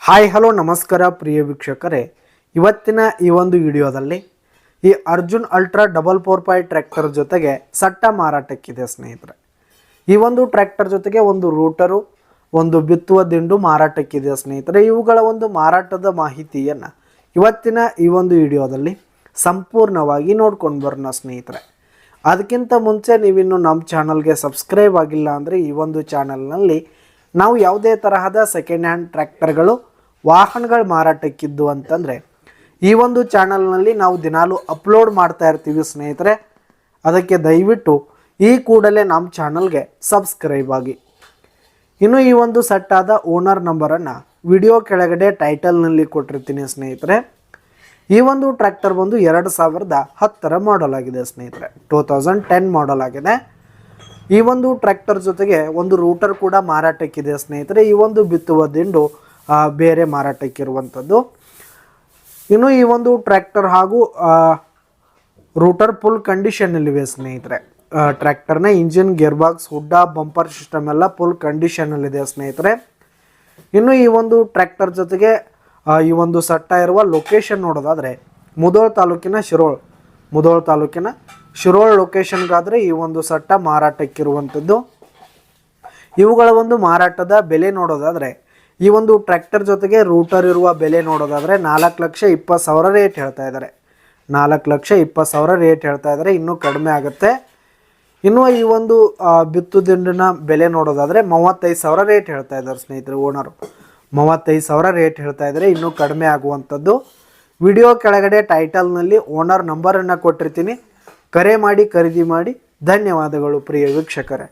Hi hello ನಮಸ್ಕಾರ ಪ್ರಿಯ ವೀಕ್ಷಕರೇ, ಇವತ್ತಿನ ಈ ಒಂದು ವಿಡಿಯೋದಲ್ಲಿ ಈ ಅರ್ಜುನ್ ಅಲ್ಟ್ರಾ 4x4 ಟ್ರ್ಯಾಕ್ಟರ್ ಜೊತೆಗೆ ಸಟ್ಟ ಮಾರಾಟಕ್ಕಿದೆ ಸ್ನೇಹಿತರೆ. ಈ ಒಂದು ಟ್ರ್ಯಾಕ್ಟರ್ ಜೊತೆಗೆ ಒಂದು ರೂಟರು, ಒಂದು ಬಿತ್ತುವ ದಿಂಡು ಮಾರಾಟಕ್ಕಿದೆ ಸ್ನೇಹಿತರೆ. ಇವುಗಳ ಒಂದು ಮಾರಾಟದ ಮಾಹಿತಿಯನ್ನು ಇವತ್ತಿನ ಈ ಒಂದು ವಿಡಿಯೋದಲ್ಲಿ ಸಂಪೂರ್ಣವಾಗಿ ನೋಡ್ಕೊಂಡು ಬರೋಣ ಸ್ನೇಹಿತರೆ. ಅದಕ್ಕಿಂತ ಮುಂಚೆ ನೀವಿನ್ನು ನಮ್ಮ ಚಾನಲ್ಗೆ ಸಬ್ಸ್ಕ್ರೈಬ್ ಆಗಿಲ್ಲ ಅಂದರೆ ಈ ಒಂದು ಚಾನಲ್ನಲ್ಲಿ ನಾವು ಯಾವುದೇ ತರಹದ ಸೆಕೆಂಡ್ ಹ್ಯಾಂಡ್ ಟ್ರ್ಯಾಕ್ಟರ್ಗಳು, ವಾಹನಗಳು ಮಾರಾಟಕ್ಕಿದ್ದು ಅಂತಂದರೆ ಈ ಒಂದು ಚಾನಲ್ನಲ್ಲಿ ನಾವು ದಿನಾಲೂ ಅಪ್ಲೋಡ್ ಮಾಡ್ತಾ ಇರ್ತೀವಿ ಸ್ನೇಹಿತರೆ. ಅದಕ್ಕೆ ದಯವಿಟ್ಟು ಈ ಕೂಡಲೇ ನಮ್ಮ ಚಾನಲ್ಗೆ ಸಬ್ಸ್ಕ್ರೈಬ್ ಆಗಿ. ಇನ್ನು ಈ ಒಂದು ಸೆಟ್ಟಾದ ಓನರ್ ನಂಬರನ್ನು ವಿಡಿಯೋ ಕೆಳಗಡೆ ಟೈಟಲ್ನಲ್ಲಿ ಕೊಟ್ಟಿರ್ತೀನಿ ಸ್ನೇಹಿತರೆ. ಈ ಒಂದು ಟ್ರ್ಯಾಕ್ಟರ್ ಬಂದು 2010 ಮಾಡಲ್ ಆಗಿದೆ ಸ್ನೇಹಿತರೆ, 2010 ಮಾಡಲ್ ಆಗಿದೆ. ಈ ಒಂದು ಟ್ರ್ಯಾಕ್ಟರ್ ಜೊತೆಗೆ ಒಂದು ರೂಟರ್ ಕೂಡ ಮಾರಾಟಕ್ಕಿದೆ ಸ್ನೇಹಿತರೆ. ಈ ಒಂದು ಬಿತ್ತುವ ದಿಂಡು ಬೇರೆ ಮಾರಾಟಕ್ಕಿರುವಂಥದ್ದು. ಇನ್ನು ಈ ಒಂದು ಟ್ರ್ಯಾಕ್ಟರ್ ಹಾಗೂ ರೂಟರ್ ಫುಲ್ ಕಂಡೀಷನ್ನಲ್ಲಿವೆ ಸ್ನೇಹಿತರೆ. ಟ್ರ್ಯಾಕ್ಟರ್ನ ಇಂಜಿನ್, ಗೇರ್ ಬಾಕ್ಸ್, ಹುಡ್ಡ, ಬಂಪರ್ ಸಿಸ್ಟಮ್ ಎಲ್ಲ ಫುಲ್ ಕಂಡೀಷನಲ್ಲಿದೆ ಸ್ನೇಹಿತರೆ. ಇನ್ನು ಈ ಒಂದು ಟ್ರ್ಯಾಕ್ಟರ್ ಜೊತೆಗೆ ಈ ಒಂದು ಸಟ್ಟ ಇರುವ ಲೊಕೇಶನ್ ನೋಡೋದಾದರೆ ಮುಧೋಳ್ ತಾಲೂಕಿನ ಶಿರೋಳ್ ಲೊಕೇಶನ್ಗಾದರೆ ಈ ಒಂದು ಸಟ್ಟ ಮಾರಾಟಕ್ಕಿರುವಂಥದ್ದು. ಇವುಗಳ ಒಂದು ಮಾರಾಟದ ಬೆಲೆ ನೋಡೋದಾದರೆ ಈ ಒಂದು ಟ್ರ್ಯಾಕ್ಟರ್ ಜೊತೆಗೆ ರೂಟರ್ ಇರುವ ಬೆಲೆ ನೋಡೋದಾದರೆ 4,20,000 ರೇಟ್ ಹೇಳ್ತಾ ಇದ್ದಾರೆ. 4,20,000 ರೇಟ್ ಹೇಳ್ತಾ ಇದ್ದಾರೆ, ಇನ್ನೂ ಕಡಿಮೆ ಆಗುತ್ತೆ. ಇನ್ನು ಈ ಒಂದು ಬಿತ್ತು ದಿಂಡಿನ ಬೆಲೆ ನೋಡೋದಾದರೆ 35,000 ರೇಟ್ ಹೇಳ್ತಾ ಇದ್ದಾರೆ ಸ್ನೇಹಿತರೆ. ಓನರು 35,000 ರೇಟ್ ಹೇಳ್ತಾ ಇದ್ದಾರೆ, ಇನ್ನೂ ಕಡಿಮೆ ಆಗುವಂಥದ್ದು. ವಿಡಿಯೋ ಕೆಳಗಡೆ ಟೈಟಲ್ನಲ್ಲಿ ಓನರ್ ನಂಬರನ್ನು ಕೊಟ್ಟಿರ್ತೀನಿ, ಕರೆ ಮಾಡಿ ಖರೀದಿ ಮಾಡಿ. ಧನ್ಯವಾದಗಳು ಪ್ರಿಯ ವೀಕ್ಷಕರೇ.